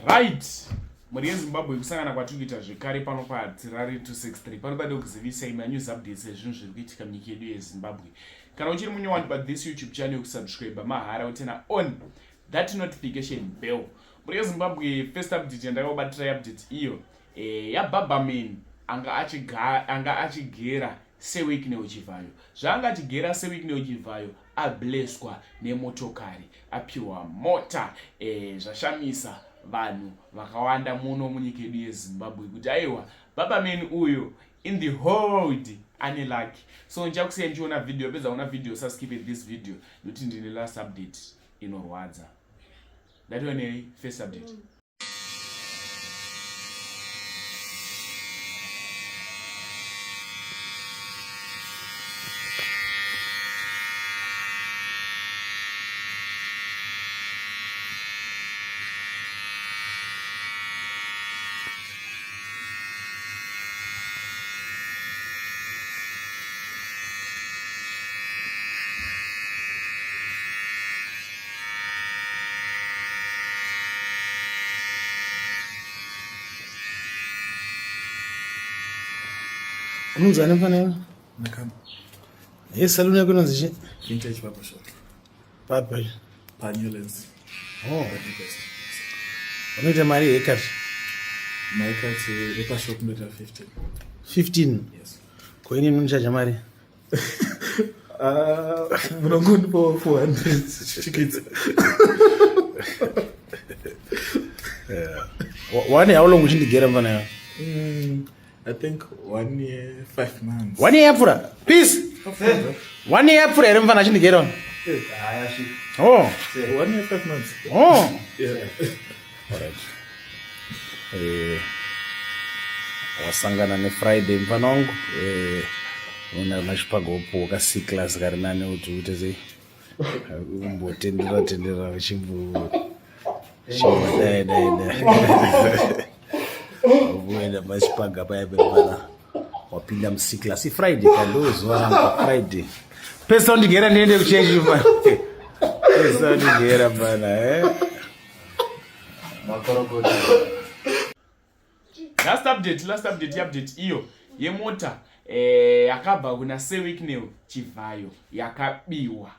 Right. Muri yeZimbabwe kusangana kwatikuita zvekare pano paTirari 263 panopade kuzivisai manews updates ezvinhu zviri kuitika munyika yedu yeZimbabwe. Kana uchiri munyowani pa this YouTube channel kusubscribe mahara utena on that notification bell. Muri yeZimbabwe first update yandakabatira update iyo yaBabaman anga achigera seweek neuchivhayo. Zvaanga achigera seweek neuchivhayo ableswa nemotokari apiwa mota zvashamisa vanhu vakawanda muno munyika yedu yeZimbabwe kuti aiwa Babaman uyo in the hood ane lucky. So ndichakusiya ndichiona video pedza una video skip this video nokuti ndine last update inorwadza. Ndatione first update. Unonzi ane mfanelo? Nakama. Saluni yako inonzi chi? Vintage barber shop. Papi. Panulence. Oh. Unoita mari yekati? Maikati repa shop ndoita 15. Yes. Kwa ini unochaja mari? Munongoni po 400 chickens. Wani how long uchindigera mfanelo? I think 1 year 5 months. 1 year yapfura? Peace. 1 year yapfura ere mfana achindigera wani? Oh. 1 year 5 months. Oh. Yeah. Alright. Wasangana ne Friday mfana wangu. Una machipago po ka C class kari nane uti uite sei. Tendera chimbu. Dai. Ubuenda machipaga paya bana. Wapinda mu-C class. Friday kandozwa Friday. Pesa ndigera ndiende kuchechi bana. Pesa ndigera bana Last update iyo yemota yakabva kuna seweek neuchivhayo yakabiwa.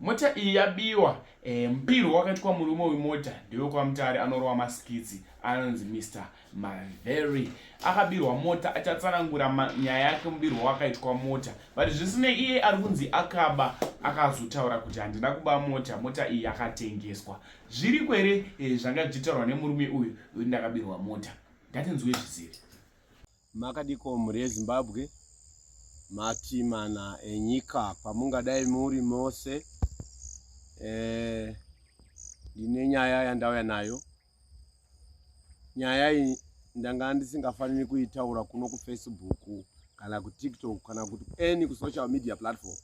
Mota iyi yabiwa, mpiro wakaitwa murume wemota ndiwe kwa Mutare anorova maskitsi anonzi Mr. Maveri. Akabirwa mota achatsanangura nyaya yake mubirwa wakaitwa mota. But zvisine iye ari kunzi akaba akazotaura kuti handina kuba mota iyi yakatengeswa. Zviri kwere zvanga zvichitaurwa nemurume uyu ndakabirwa mota. Ndatinzwe zvizere. Makadiko muri yeZimbabwe matimana enyika pamungadai muri mose. Ndine nyaya yandauya nayo. Nyaya iyi ndanga ndisingafaniri kuitaura kuno kuFacebook kana kuTikTok kana kuti any social media platform.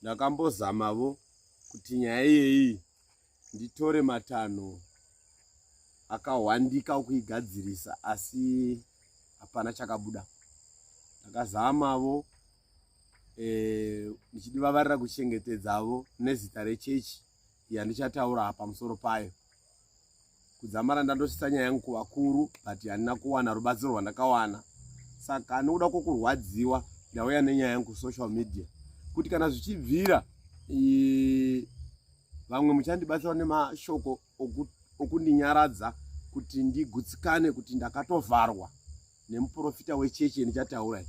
Ndakambozamavo kuti nyaya iyi nditore matanho akawandika kuigadzirisa asi hapana chakabuda. Ndakazamavo ndichidivavarira kuchengetedzavo nezita rechechi yandichataura pamusoro payo. Kudzamara ndandosisa nyaya yangu kuvakuru but handina kuwana rubatsiro rwandakawana. Saka nokuda kwokurwadziwa ndauya nenyaya yangu social media kuti kana zvichibvira vamwe muchandibatsira nemashoko okundinyaradza kuti ndigutsikane kuti ndakatovharwa nemuprofita wechechi ndichataura,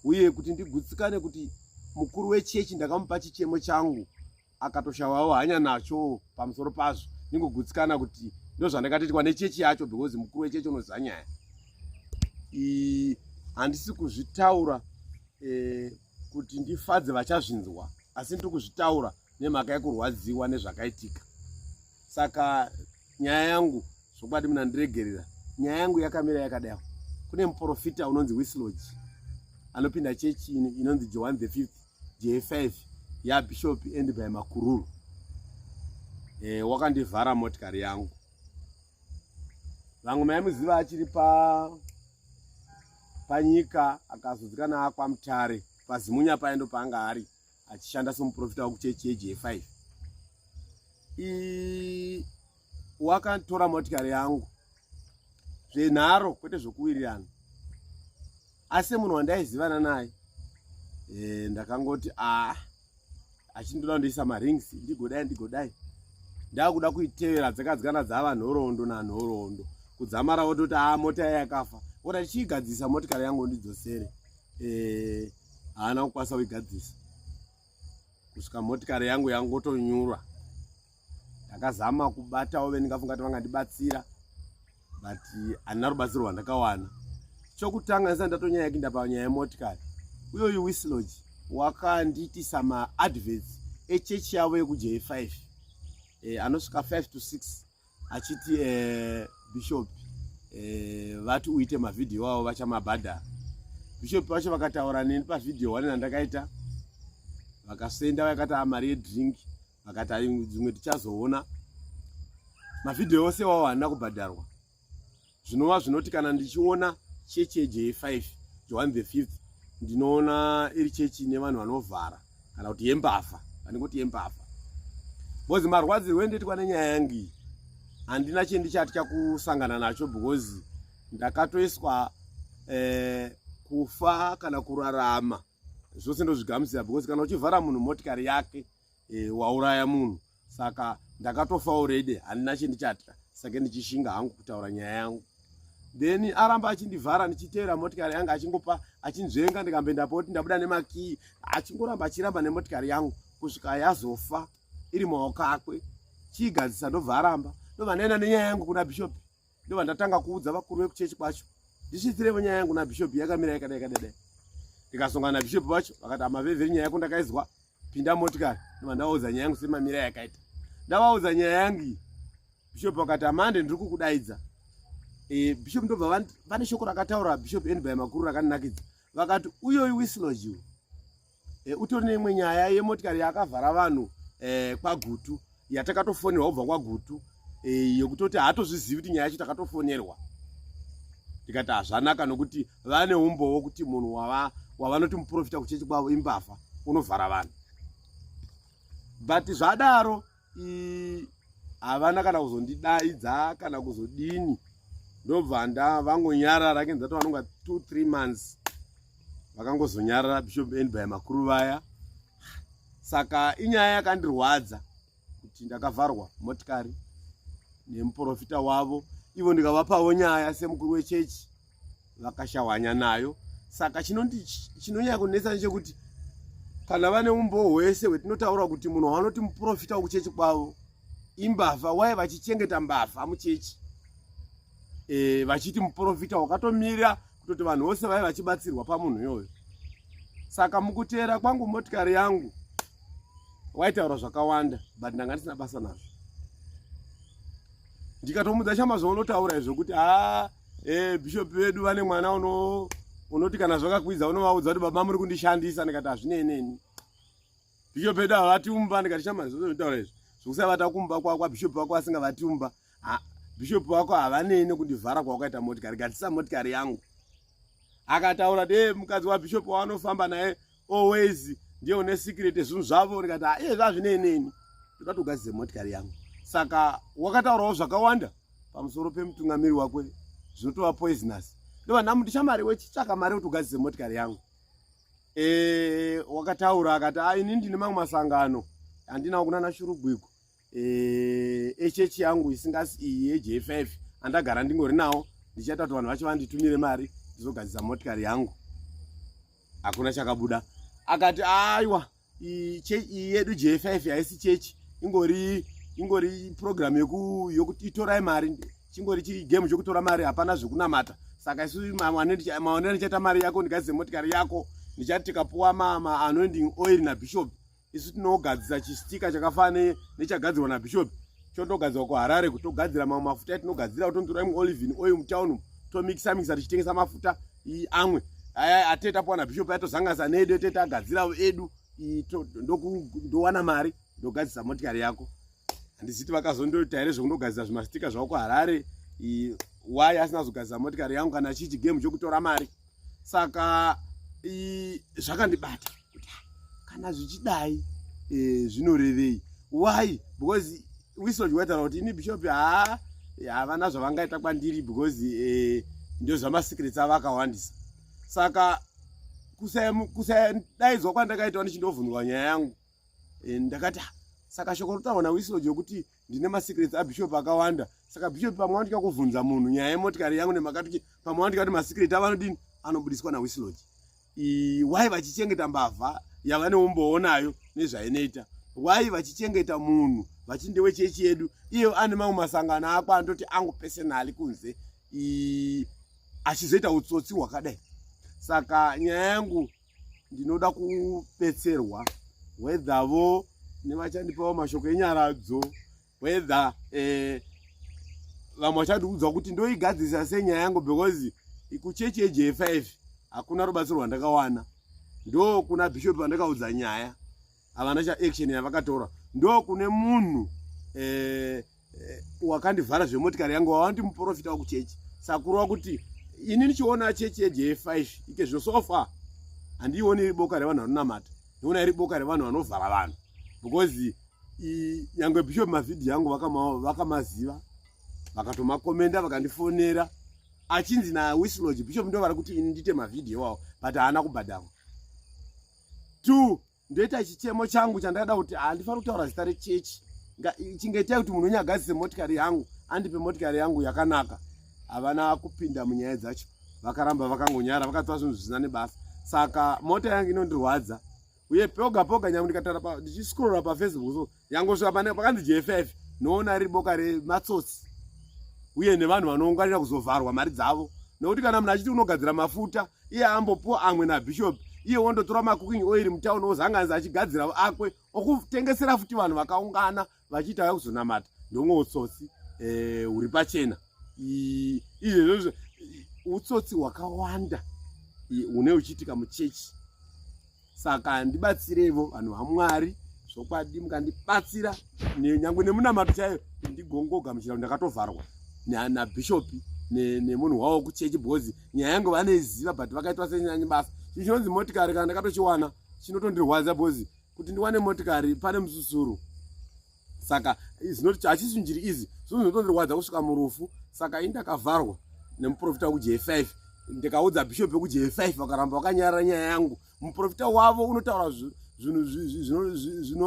uye kuti ndigutsikane kuti mukuru wechechi ndakamupa chichemo changu akatoshawawo hanya nacho pamusoro pazvo. Ningogutsikana kuti ndozvandakatiitwa nechechi yacho because mukuru wechechi unoziva nyaya. Handisi kuzvitaura kuti ndifadze vachazvinzwa, asi ndiri kuzvitaura nemhaka yekurwadziwa nezvakaitika. Saka nyaya yangu zvokwadi munandiregerera, nyaya yangu yakamira yakadai. Kune muprofita unonzi Wislodge anopinda chechi inonzi John the 5th J5 yaBishop and by Makururu. Wakandivhara motikari yangu. Vamwe maimuziva achiri panyika akazodzikana akwa Mutare paZimunya paendo paanga ari achishanda semuprofita wekuchechi yeJ5. wakatora motikari yangu zvenharo kwete zvokuwirirana. Asi munhu wandaizivana naye ndakangoti achindoda kundoisa marings ndigodai ndakuda kuitevera dzakadzikana dzava nhoroondo nanhoroondo kudzamara wototi mota yakafa ota tichiigadzisa motikari yangu ndidzosere. Haana kukwanisa kuigadzisa kusvika motikari yangu yangotonyura. Ndakazama kubatawo vendingafunga kuti vangandibatsira but handina rubatsiro rwandakawana. Chokutanga ndisati ndatonyanya kuinda panyaya yemotikari, uyoyu Wislodge wakandiitisa maadverts echechi yavo yekuJ5 anosvika 5 to 6 achiti Bishop vati uite mavhidhiyo avo vachamabhadhara. Bishop vacho vakataura neni pavhidhiyo 1 yandakaita, vakasenda vakati mari yedrink, vakati dzimwe tichazoona. Mavhidhiyo ose wavo handina kubhadharwa, zvinova zvinoti kana ndichiona chechi yeJ5 Joan the 5th ndinoona iri chechi ine vanhu vanovhara kana kuti yembavha, vanengoti yembavha. Bozi marwadzirwo endoitwa nenyaya yangu iyi handina chendichatya kusangana nacho because ndakatoiswa kufa kana kurarama zvose ndozvigamuchira because kana uchivhara munhu motikari yake wauraya munhu. Saka ndakatofa already, handina chendichatya, saka ndichishinga hangu kutaura nyaya yangu. Then aramba achindivhara ndichiteera motikari yangu achingopa achinzvenga ndikamboendapo kuti ndabuda nemakii achingoramba achiramba nemotikari yangu kusvika yazofa iri maoko akwe. Chiigadzisa ndobva aramba. Ndobva ndaenda nenyaya yangu kuna Bishop, ndobva ndatanga kuudza vakuru vekuchechi kwacho ndisvitirevo nyaya yangu naBishop yakamira yakadai. Ndikasongana naBishop vacho vakati amavhevheri nyaya yako ndakaizwa, pinda motikari. Ndobva ndavaudza nyaya yangu semamira yakaita. Ndavaudza nyaya yangu iyi, Bishop vakati amande ndiri kukudaidza. Bishop ndobva vane shoko rakataura Bishop Enby makuru rakandinakidza. Vakati uyoyu Wislodge utori neimwe nyaya yemotikari yakavhara vanhu kwaGutu yatakatofonerwa kubva kwaGutu yekutoti haatozvizivi kuti nyaya yacho takatofonerwa. Ndikati hazvanaka nokuti vane umbowo kuti munhu wavanoti muprofita kuchechi kwavo imbavha unovhara vanhu. But zvadaro havana kana kuzondidaidza kana kuzodini. Ndobva vangonyarara kenzati vanonga 2-3 months vakangozonyarara Bishop Enby makuru vaya. Saka inyaya yakandirwadza kuti ndakavharwa motikari nemuprofita wavo, ivo ndikavapawo nyaya semukuru wechechi vakashawanya nayo. Saka chinonyanya kunetsa ndechekuti kana vane umbowo hwese hwetinotaura kuti munhu wanoti muprofita wekuchechi kwavo imbavha, wai vachichengeta mbavha muchechi vachiti muprofita wakatomira kutoti vanhu vose vaiva vachibatsirwa pamunhu iyoyo. Saka mukuteera kwangu motikari yangu waitaura zvakawanda but ndanga ndisina basa nazvo. Ndikatomudza chamazvaunotaura izvo kuti Bishop vedu vane mwana unoti kana zvakakwidza unovaudza kuti baba muri kundishandisa. Ndikati hazvineneni, Bishop vedu havatiumba. Ndikati chamazvaunotaura izvo zvokusai vatakumba kwaBishop wako asingavatiumba. Bishop wako havanene kundivhara kwawakaita motikari, gadzisa motikari yangu. Akataura mukadzi waBishop waanofamba naye always ndiye une secret zvinhu zvavo. Ndikati izvi hazvineneni, ndikatogadzise motikari yangu. Saka wakataurawo zvakawanda pamusoro pemutungamiri wakwe zvinotova poisonous. Ndobva ndamuti shamari wechitsvaka mari kuti ugadzise motikari yangu. Wakataura akati ini ndine mamwe masangano handinawo kunana Shurugwiko echechi yangu isingasi iyi yeJ5 andagara ndingori nawo, ndichaita kuti vanhu vacho vanditumire mari ndizogadzisa motikari yangu. Hakuna chakabuda. Akati aiwa iyi yedu J5 haisi chechi, ingori program yokuti itorai mari, chingori chiri game chokutora mari, hapana zvekunamata. Saka isu maonero ndichaita mari yako ndigadzise motikari yako, ndichati tikapuwa anointing oil naBishop isu tinogadzisa chistika chakafanana nechagadzirwa naBishop chotogadzirwa kuHarare kutogadzira mamwe mafuta etinogadzira kutonzura imwe olive oil mutown tomikisa tichitengesa mafuta amwe atetapuwa naBishop atozangasa nedu tetagadzirawo edu ndowana mari ndogadzisa motikari yako. Handiziti vakazondoita here zvekundogadzisa zvimastika zvavo kuHarare wai asina kuzogadzisa motikari yangu kana chichi game chokutora mari. Saka zvakandibata kuti kana zvichidai zvinorevei. Why? Because Whistled wetaura kuti ini bishop havana zvavangaita kwandiri because ndio zvamasecrets avo akawandisa. Saka kusadaidzwa kwandakaitwa ndichindovhunwa nyaya yangu ndakati saka shoko rotaurwa naWhistled yokuti ndine masecrets abishop akawanda. Saka bishop pamwe wandika kuvhunza munhu nyaya yemotikari yangu nemakati pamwe wandika kuti masecret avanodini anobudiswa naWhistled. Wai vachichengeta mbavha yavaneomboonayo nezvainoita. Wai vachichengeta munhu vachindewe chechi yedu iyo ane mamwe masangano akwa andoti angu personally kunze achizoita utsotsi hwakadai. Saka nyaya yangu ndinoda kupetserwa whether vo nevachandipawo mashoko enyaradzo whether vamwe vachandiudza kuti ndoigadzirisa senyaya yangu because kuchechi yeJ5 hakuna rubatsiro rwandakawana. Ndo kuna bishop vandakaudza nyaya havana chaaction yavakatora. Ndo kune munhu wakandivhara zvemotikari yangu wawandi muprofita wekuchechi. Sakurova kuti ini ndichiona chechi yeJ5 ike zvosofa handioni iri boka revanhu vanonamata, ndiona iri boka revanhu vanovhara vanhu because nyangwe bishop mavhidhiyo yangu vakamaziva vakatomakomenda vakandifonera achinzi naWhistled bishop ndo vari kuti ini ndite mavhidhiyo wavo but haana kubhadharwa. 2 ndoita chichemo changu chandakada kuti handifaniri kutaura zita rechechi chingaitai kuti munhu unyagadzise motikari yangu andipe motikari yangu yakanaka. Havana kupinda munyaya dzacho, vakaramba vakangonyara vakatwa zvinhu zvisina nebasa. Saka mota yangu inondirwadza uye poga poga nyangwe ndikataura ndichiscrolla paFacebook so yangosvika pakanzi J5 noona riri boka rematsotsi uye nevanhu vanoungwarira kuzovharwa mari dzavo. Nokuti kana munhu achiti unogadzira mafuta iye ambopuwa amwe nabishop iye wondotora macooking oil mutauni ozanganisa achigadzira akwe okutengesera futi vanhu vakaungana vachiita vakuzonamata. Ndomwe utsotsi huri pachena. Izvezvo utsotsi hwakawanda hune uchiitika muchechi. Saka ndibatsirevo vanhu vaMwari zvokwadi mukandibatsira nyangwe nemunamato chaiyo ndigongogamuchira kuti ndakatovharwa nabhishopi nemunhu wavo kuchechi because nyaya yangu vaneiziva but vakaitwa senyanya basa. Chinonzi motikari kana ndakatochiwana chinotondirwadza because kuti ndiwane motikari pane mususuru. Saka hachisunjiri izi zvinotondirwadza kusvika murufu. Saka indakavharwa nemuprofita wekuJ5 ndikaudza bishop wekuJ5 vakaramba vakanyarara nyaya yangu. Muprofita wavo unotaura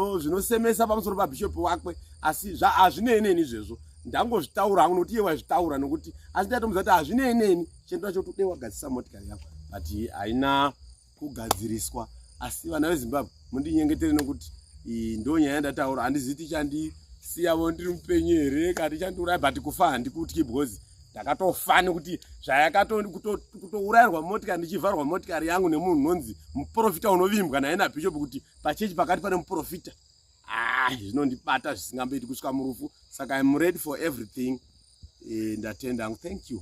zvinosemesa pamusoro pabishop wakwe asi hazvineeneni izvezvo. Ndangozvitaura hangu nokuti iye wazvitaura nokuti asi ndatomudza kuti hazvineeneni chendoda chokuti wagadzisa motikari yako but haina kugadziriswa. Asi vana veZimbabwe mundinyengetere nokuti ndo nyaya yandataura. Handizivi tichandisiyavo ndiri mupenyu here kana tichandiuraya but kufa handikutyi because ndakatofa nekuti zvayakatourayirwa motikari ndichivharwa motikari yangu nemunhu unonzi muprofita unovimbwa naye nabishop kuti pachechi pakati pane muprofita. Zvinondibata zvisingamboiti kusvika murufu. Saka I'm ready for everything. Ndatenda. Thank you.